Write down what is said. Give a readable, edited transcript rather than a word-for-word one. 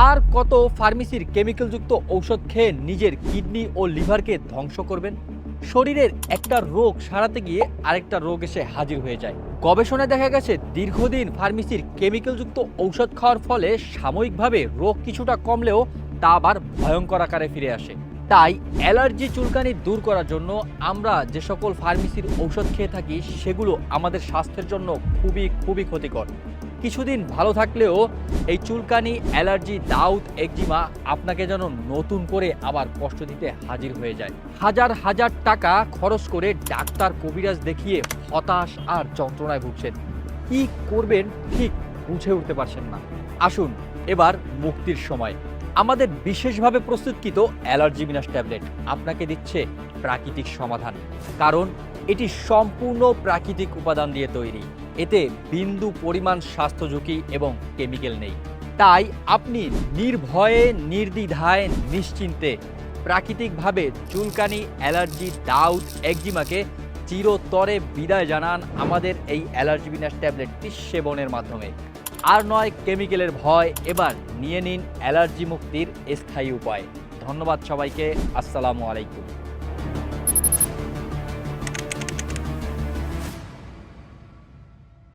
আর কত ফার্মেসির কেমিক্যালযুক্ত ঔষধ খেয়ে নিজের কিডনি ও লিভারকে ধ্বংস করবেন? শরীরের একটা রোগ সারাতে গিয়ে আরেকটা রোগ এসে হাজির হয়ে যায়। গবেষণায় দেখা গেছে দীর্ঘদিন ফার্মেসির কেমিক্যালযুক্ত ঔষধ খাওয়ার ফলে সাময়িকভাবে রোগ কিছুটা কমলেও তা আবার ভয়ঙ্কর আকারে ফিরে আসে। তাই অ্যালার্জি চুলকানি দূর করার জন্য আমরা যে সকল ফার্মেসির ঔষধ খেয়ে থাকি সেগুলো আমাদের স্বাস্থ্যের জন্য খুবই খুবই ক্ষতিকর। কিছুদিন ভালো থাকলেও এই চুলকানি, অ্যালার্জি, দাউদ, একজিমা আপনাকে যেন নতুন করে আবার কষ্ট দিতে হাজির হয়ে যায়। হাজার হাজার টাকা খরচ করে ডাক্তার, কবিরাজ দেখিয়ে হতাশ আর যন্ত্রণায় ভুগছেন। কি করবেন ঠিক বুঝে উঠতে পারছেন না। আসুন, এবার মুক্তির সময়। আমাদের বিশেষভাবে প্রস্তুতকৃত অ্যালার্জি বিনাশ ট্যাবলেট আপনাকে দিচ্ছে প্রাকৃতিক সমাধান। কারণ এটি সম্পূর্ণ প্রাকৃতিক উপাদান দিয়ে তৈরি। এতে বিন্দু পরিমাণ স্বাস্থ্য ঝুঁকি এবং কেমিক্যাল নেই। তাই আপনি নির্ভয়ে, নির্দ্বিধায়, নিশ্চিন্তে প্রাকৃতিকভাবে চুলকানি, অ্যালার্জি, দাউদ, একজিমাকে চিরতরে বিদায় জানান আমাদের এই অ্যালার্জি বিনাশ ট্যাবলেটটি সেবনের মাধ্যমে। আর নয় কেমিক্যালের ভয়, এবার নিয়ে নিন অ্যালার্জি মুক্তির স্থায়ী উপায়। ধন্যবাদ সবাইকে। আসসালামু আলাইকুম।